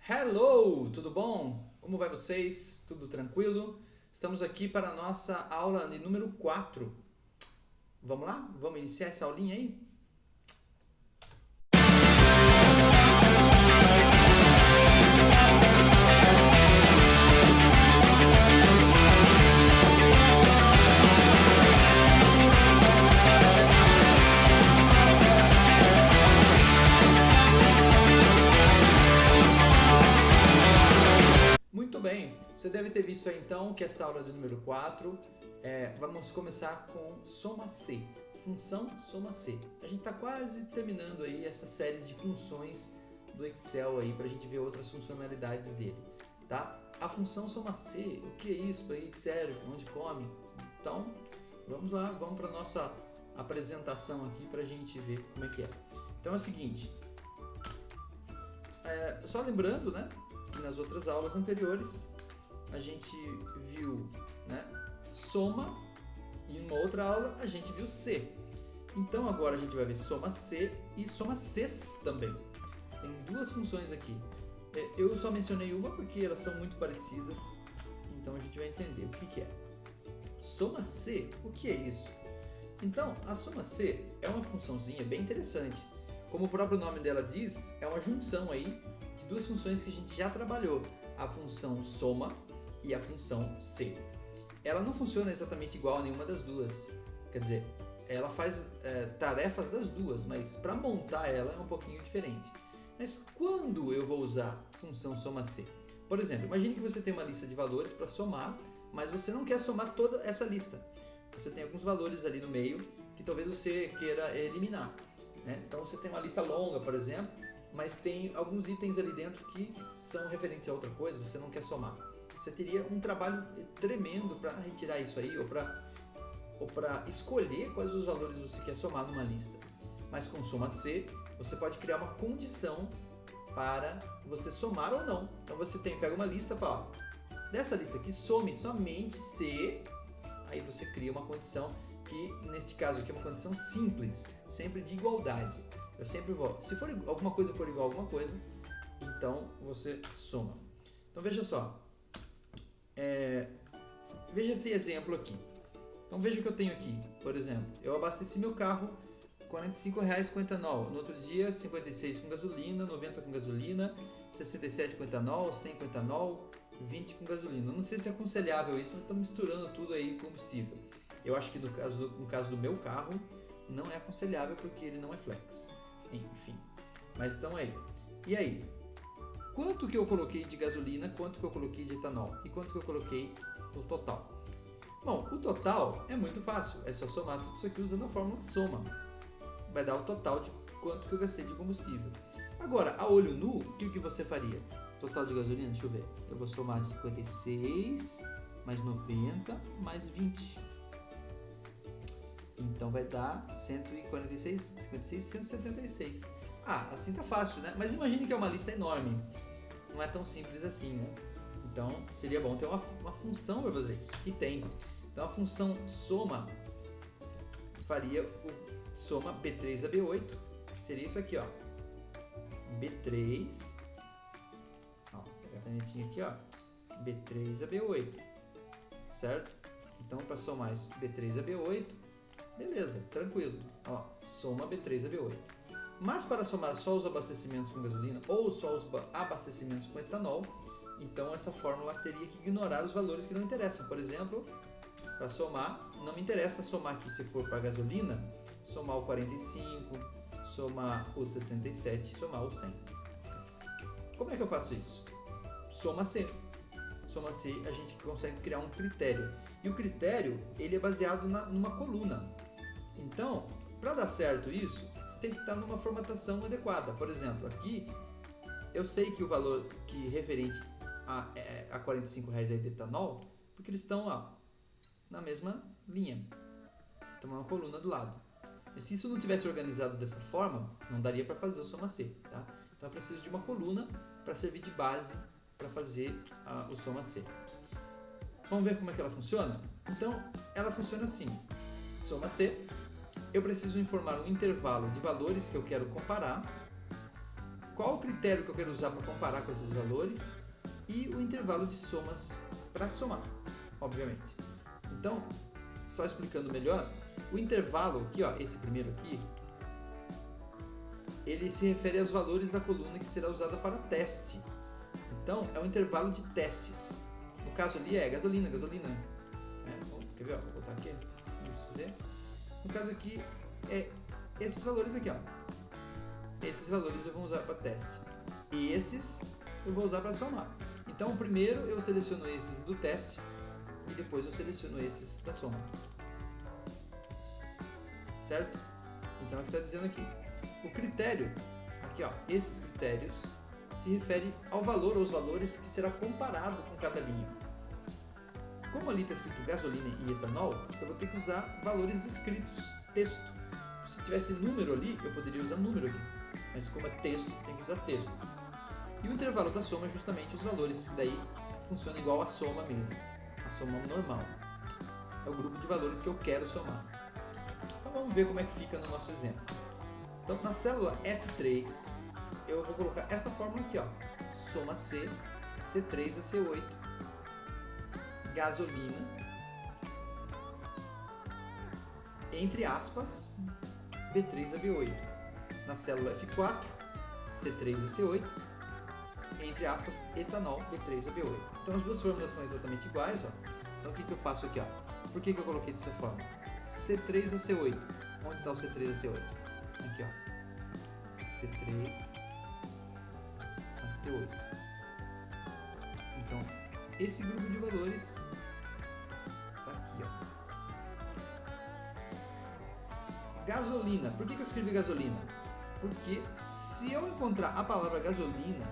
Hello, tudo bom? Como vai vocês? Tudo tranquilo? Estamos aqui para a nossa aula de número 4. Vamos lá? Vamos iniciar essa aulinha aí? Muito bem, você deve ter visto aí então que esta aula é do número 4, vamos começar com soma C, função soma C. A gente está quase terminando aí essa série de funções do Excel aí para a gente ver outras funcionalidades dele, tá? A função soma C, o que é isso, para que serve, onde come? Então, vamos lá, vamos para a nossa apresentação aqui para a gente ver como é que é. Então é o seguinte, só lembrando, né? Nas outras aulas anteriores a gente viu, né, soma e em uma outra aula a gente viu C. Então agora a gente vai ver soma C e soma Cs também. Tem duas funções aqui. Eu só mencionei uma porque elas são muito parecidas, então a gente vai entender o que é. Soma C, o que é isso? Então a soma C é uma funçãozinha bem interessante. Como o próprio nome dela diz, é uma junção aí de duas funções que a gente já trabalhou, a função soma e a função C. Ela não funciona exatamente igual a nenhuma das duas, quer dizer, ela faz tarefas das duas, mas para montar ela é um pouquinho diferente. Mas quando eu vou usar função soma C? Por exemplo, imagine que você tem uma lista de valores para somar, mas você não quer somar toda essa lista. Você tem alguns valores ali no meio que talvez você queira eliminar, né? Então você tem uma lista longa, por exemplo, mas tem alguns itens ali dentro que são referentes a outra coisa, você não quer somar. Você teria um trabalho tremendo para retirar isso aí, ou para escolher quais os valores você quer somar numa lista. Mas com soma C, você pode criar uma condição para você somar ou não. Então você pega uma lista e fala, ó, dessa lista aqui, some somente C, aí você cria uma condição que, neste caso aqui, é uma condição simples, sempre de igualdade. Eu sempre vou, se for alguma coisa for igual a alguma coisa, então você soma. Então veja só, veja esse exemplo aqui. Então veja o que eu tenho aqui, por exemplo, eu abasteci meu carro R$ 45,00 com etanol, no outro dia 56 com gasolina, 90 com gasolina, 67 com etanol, 100 com etanol, 20 com gasolina. Não sei se é aconselhável isso, mas estamos misturando tudo aí combustível. Eu acho que no caso do meu carro não é aconselhável porque ele não é flex. Enfim, mas então aí. E aí? Quanto que eu coloquei de gasolina, quanto que eu coloquei de etanol e quanto que eu coloquei no total? Bom, o total é muito fácil, é só somar tudo isso aqui usando a fórmula soma. Vai dar o total de quanto que eu gastei de combustível. Agora, a olho nu, o que você faria? Total de gasolina, deixa eu ver. Eu vou somar 56 mais 90 mais 20. Então vai dar 146, 56, 176. Ah, assim tá fácil, né? Mas imagine que é uma lista enorme. Não é tão simples assim, né? Então seria bom ter uma função para fazer isso. E tem. Então a função soma faria o soma B3 a B8. Seria isso aqui, ó. B3. Ó, pegar a canetinha aqui, ó. B3 a B8. Certo? Então para somar isso, B3 a B8. Beleza, tranquilo. Ó, soma B3 a B8. Mas para somar só os abastecimentos com gasolina ou só os abastecimentos com etanol, então essa fórmula teria que ignorar os valores que não interessam. Por exemplo, para somar, não me interessa somar aqui se for para gasolina, somar o 45, somar o 67, somar o 100. Como é que eu faço isso? Soma C. Soma C, a gente consegue criar um critério. E o critério, ele é baseado numa coluna. Então, para dar certo isso, tem que estar numa formatação adequada. Por exemplo, aqui, eu sei que o valor que referente a R$ 45,00 é de etanol, porque eles estão na mesma linha. Então, uma coluna do lado. Mas se isso não tivesse organizado dessa forma, não daria para fazer o soma C, tá? Então, eu preciso de uma coluna para servir de base para fazer o soma C. Vamos ver como é que ela funciona? Então, ela funciona assim. Soma C, eu preciso informar um intervalo de valores que eu quero comparar qual o critério que eu quero usar para comparar com esses valores e o intervalo de somas para somar, obviamente. Então, só explicando melhor, o intervalo aqui, ó, esse primeiro aqui, ele se refere aos valores da coluna que será usada para teste. Então, é um intervalo de testes. No caso ali é gasolina. Quer ver? Ó, vou botar aqui. No caso aqui é esses valores aqui, ó. Esses valores eu vou usar para teste. E esses eu vou usar para somar. Então, primeiro eu seleciono esses do teste e depois eu seleciono esses da soma. Certo? Então, é o que está dizendo aqui. O critério, aqui ó, esses critérios se refere ao valor ou os valores que será comparado com cada linha. Como ali está escrito gasolina e etanol, eu vou ter que usar valores escritos, texto. Se tivesse número ali, eu poderia usar número aqui, mas como é texto, tem que usar texto. E o intervalo da soma é justamente os valores, que daí funciona igual a soma mesmo, a soma normal. É o grupo de valores que eu quero somar. Então vamos ver como é que fica no nosso exemplo. Então, na célula F3, eu vou colocar essa fórmula aqui, ó. Soma C, C3 a C8, gasolina, entre aspas, B3 a B8. Na célula F4, C3 a C8, entre aspas, etanol, B3 a B8. Então, as duas fórmulas são exatamente iguais, ó. Então, o que eu faço aqui, ó? Por que eu coloquei dessa forma? C3 a C8. Onde está o C3 a C8? Aqui, ó, C3 a C8. Então, esse grupo de valores tá aqui, ó. Gasolina. Por que eu escrevi gasolina? Porque se eu encontrar a palavra gasolina,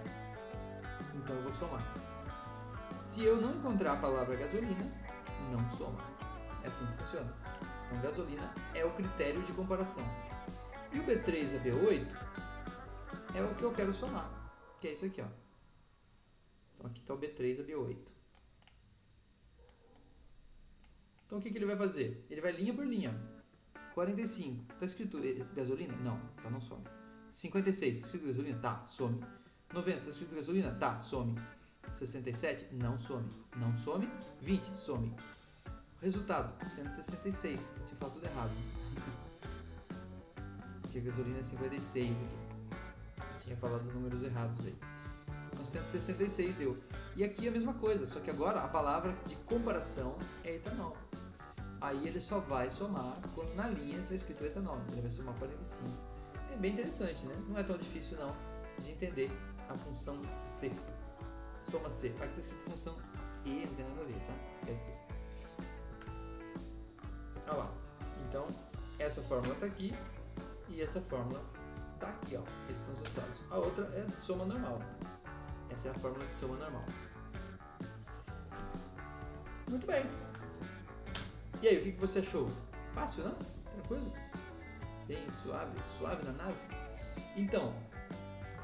então eu vou somar. Se eu não encontrar a palavra gasolina, não soma. É assim que funciona. Então, gasolina é o critério de comparação. E o B3 a B8 é o que eu quero somar, que é isso aqui, ó. Então aqui está o B3 a B8. Então o que ele vai fazer? Ele vai linha por linha. 45, está escrito gasolina? Não, tá, não some. 56, está escrito gasolina? Tá, some. 90, está escrito gasolina? Tá, some. 67, não some. Não some. 20, some. Resultado, 166. Eu tinha falado tudo errado. Porque a gasolina é 56 aqui. Eu tinha falado números errados aí. Então 166 deu. E aqui é a mesma coisa, só que agora a palavra de comparação é etanol. Aí ele só vai somar quando na linha está escrito etanol. Então ele vai somar 45. É bem interessante, né? Não é tão difícil não de entender a função C. Soma C. Aqui está escrito função E, não tem nada a ver, tá? Esquece isso. Olha lá. Então, essa fórmula está aqui. E essa fórmula está aqui, ó. Esses são os resultados. A outra é de soma normal. Essa é a fórmula de soma normal. Muito bem. E aí, o que você achou? Fácil, não? Tranquilo? Bem suave, suave na nave? Então,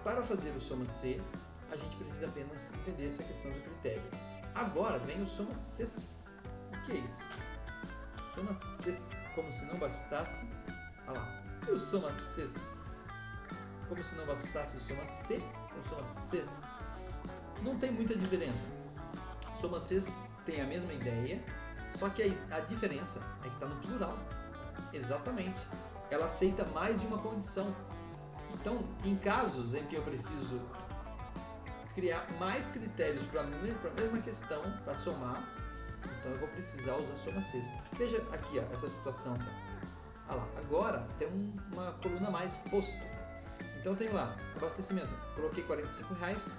para fazer o soma C, a gente precisa apenas entender essa questão do critério. Agora vem o soma C. O que é isso? Soma C, como se não bastasse. Olha lá. E o soma C? Como se não bastasse o soma C, o soma C. Não tem muita diferença. Soma C tem a mesma ideia, só que a diferença é que está no plural. Exatamente. Ela aceita mais de uma condição. Então, em casos em que eu preciso criar mais critérios para a mesma questão, para somar, então eu vou precisar usar soma C. Veja aqui, ó, essa situação aqui. Olha lá, agora tem uma coluna mais posto. Então eu tenho lá, abastecimento. Coloquei R$45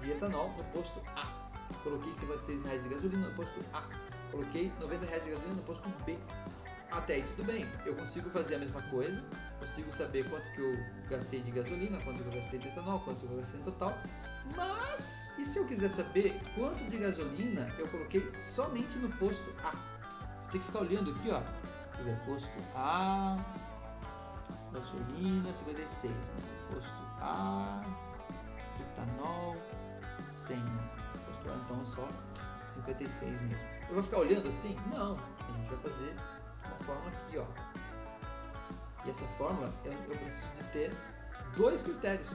de etanol no posto A. Coloquei R$56 de gasolina no posto A. Coloquei R$90 de gasolina no posto B. Até aí tudo bem. Eu consigo fazer a mesma coisa. Consigo saber quanto que eu gastei de gasolina, quanto que eu gastei de etanol, quanto que eu gastei no total. Mas, e se eu quiser saber quanto de gasolina eu coloquei somente no posto A? Vou ter que ficar olhando aqui, ó. Posto A, gasolina 56, posto A, etanol 100, posto A, então é só 56 mesmo. Eu vou ficar olhando assim? Não, a gente vai fazer uma fórmula aqui, ó. E essa fórmula eu preciso de ter dois critérios.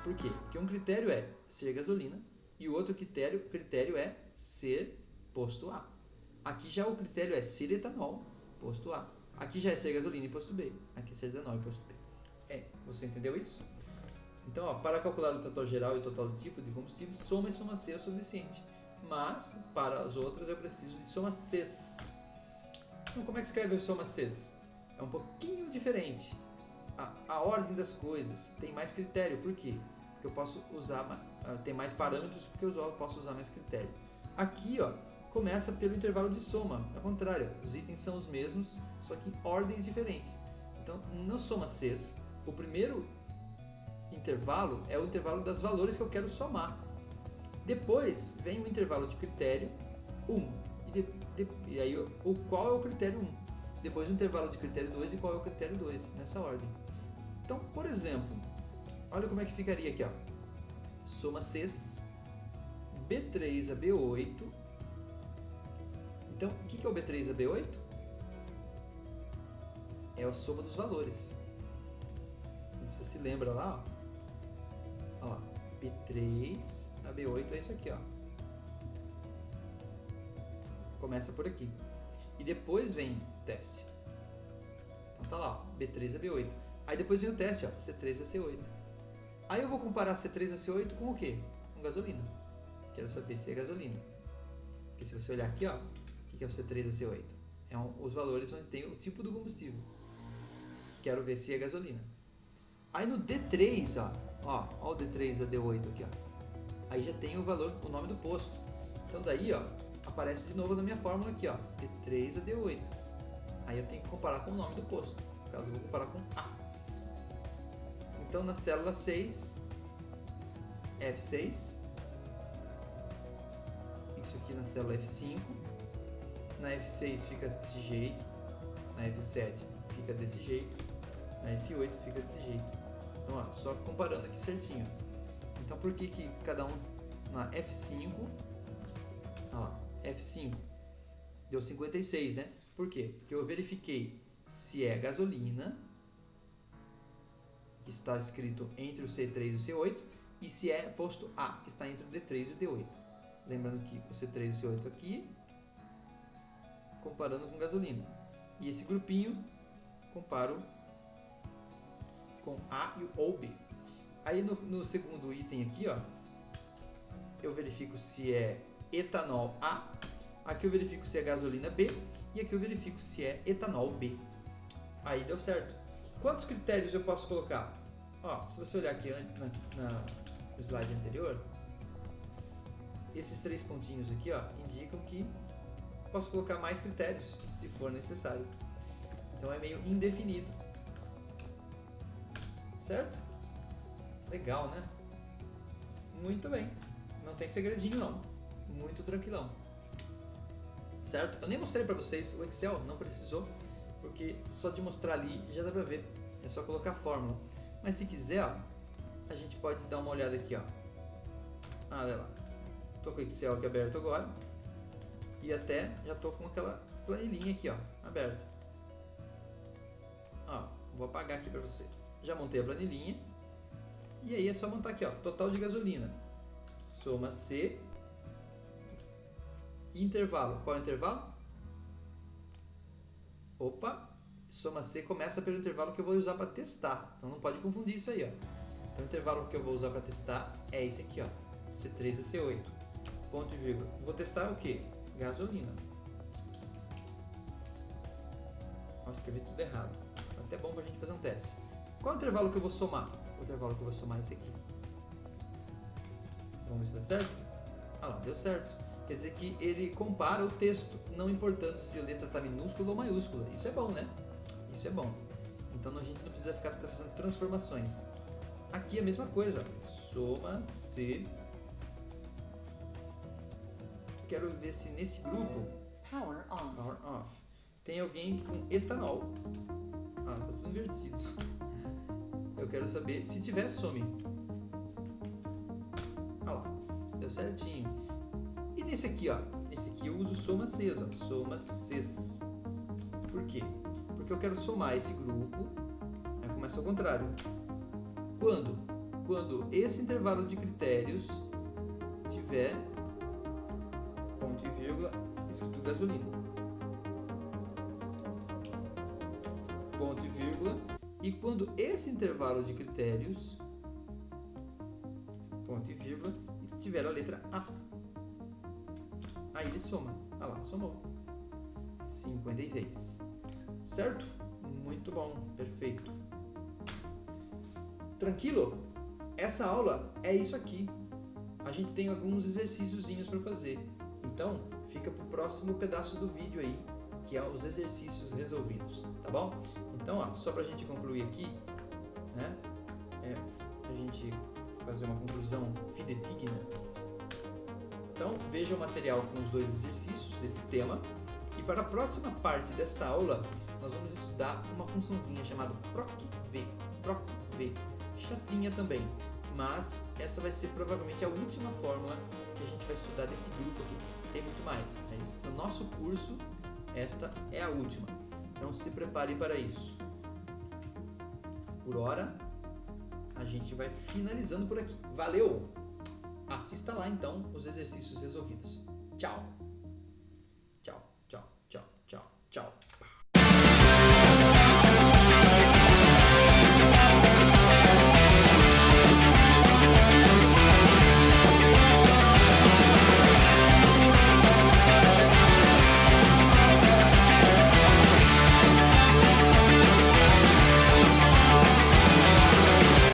Por quê? Porque um critério é ser gasolina e o outro critério é ser posto A. Aqui já o critério é ser etanol, posto A. Aqui já é ser gasolina e posto B. Aqui é ser etanol e posto B. Você entendeu isso? Então, ó, para calcular o total geral e o total do tipo de combustível, soma e soma C é o suficiente. Mas, para as outras, eu preciso de soma Cs. Então, como é que escreve a soma Cs? É um pouquinho diferente. A ordem das coisas tem mais critério. Por quê? Porque eu posso usar, tem mais parâmetros porque eu posso usar mais critério. Aqui, ó, começa pelo intervalo de soma. Ao contrário, os itens são os mesmos, só que em ordens diferentes. Então, no soma Cs, o primeiro intervalo é o intervalo das valores que eu quero somar. Depois vem o intervalo de critério 1. E aí, qual é o critério 1? Depois o intervalo de critério 2 e qual é o critério 2, nessa ordem. Então, por exemplo, olha como é que ficaria aqui, ó. Soma Cs, B3 a B8. Então, o que é o B3 a B8? É a soma dos valores. Você se lembra lá, ó. Olha lá, B3 a B8 é isso aqui, ó. Começa por aqui. E depois vem o teste. Então tá lá, ó, B3 a B8. Aí depois vem o teste, ó, C3 a C8. Aí eu vou comparar C3 a C8 com o quê? Com gasolina. Quero saber se é gasolina. Porque se você olhar aqui, ó, o que é o C3 a C8? Os valores onde tem o tipo do combustível. Quero ver se é gasolina. Aí no D3, ó o D3 a D8 aqui, ó. Aí já tem o valor, o nome do posto. Então daí, ó, aparece de novo na minha fórmula aqui, ó, D3 a D8. Aí eu tenho que comparar com o nome do posto. No caso, eu vou comparar com A. Então na célula 6, F6. Isso aqui na célula F5. Na F6 fica desse jeito. Na F7 fica desse jeito. Na F8 fica desse jeito. Então, ó, só comparando aqui certinho. Então, por que cada um na F5, ó lá, F5 deu 56, né? Por quê? Porque eu verifiquei se é gasolina, que está escrito entre o C3 e o C8, e se é posto A, que está entre o D3 e o D8. Lembrando que o C3 e o C8 aqui, comparando com gasolina. E esse grupinho, comparo com A ou B. Aí no segundo item aqui, ó, eu verifico se é etanol A, aqui eu verifico se é gasolina B, e aqui eu verifico se é etanol B. Aí deu certo. Quantos critérios eu posso colocar? Ó, se você olhar aqui no slide anterior, esses 3 pontinhos aqui, ó, indicam que posso colocar mais critérios, se for necessário. Então é meio indefinido. Certo? Legal, né? Muito bem. Não tem segredinho não. Muito tranquilão. Certo? Eu nem mostrei pra vocês o Excel, não precisou, porque só de mostrar ali já dá pra ver. É só colocar a fórmula. Mas se quiser, ó, a gente pode dar uma olhada aqui, ó. Olha lá. Tô com o Excel aqui aberto agora. E até já tô com aquela planilhinha aqui, ó, aberta. Ó, vou apagar aqui pra você. Já montei a planilhinha. E aí é só montar aqui, ó, total de gasolina. Soma C. Intervalo. Qual é o intervalo? Opa! Soma C começa pelo intervalo que eu vou usar para testar. Então não pode confundir isso aí, ó. Então o intervalo que eu vou usar para testar é esse aqui, ó. C3 a C8. Ponto e vírgula. Vou testar o que? Gasolina. Nossa, escrevi tudo errado. É até bom pra gente fazer um teste. Qual é o intervalo que eu vou somar? O intervalo que eu vou somar é esse aqui. Vamos ver se dá certo? Ah lá, deu certo. Quer dizer que ele compara o texto, não importando se a letra está minúscula ou maiúscula. Isso é bom, né? Isso é bom. Então a gente não precisa ficar fazendo transformações. Aqui é a mesma coisa. Soma C. Quero ver se nesse grupo Power off. tem alguém com etanol. Ah, tá tudo invertido. Eu quero saber se tiver, some. Ah lá, deu certinho. E nesse aqui, ó, esse aqui eu uso soma Cs, ó, soma Cs. Por quê? Porque eu quero somar esse grupo, aí começa ao contrário. Quando? quando esse intervalo de critérios tiver ponto e vírgula escrito gasolina. Ponto e vírgula. E quando esse intervalo de critérios, ponto e vírgula, tiver a letra A. Aí ele soma. Ah lá, somou. 56. Certo? Muito bom. Perfeito. Tranquilo? Essa aula é isso aqui. A gente tem alguns exercíciozinhos para fazer. Então, fica para o próximo pedaço do vídeo aí, que é os exercícios resolvidos, tá bom? Então, ó, só para a gente concluir aqui, né? A gente fazer uma conclusão fidedigna. Então, veja o material com os 2 exercícios desse tema. E para a próxima parte desta aula, nós vamos estudar uma funçãozinha chamada PROC-V. PROC-V. Chatinha também, mas essa vai ser provavelmente a última fórmula que a gente vai estudar desse grupo aqui. Tem muito mais, mas no nosso curso, esta é a última. Então se prepare para isso. Por hora, a gente vai finalizando por aqui. Valeu! Assista lá então os exercícios resolvidos. Tchau!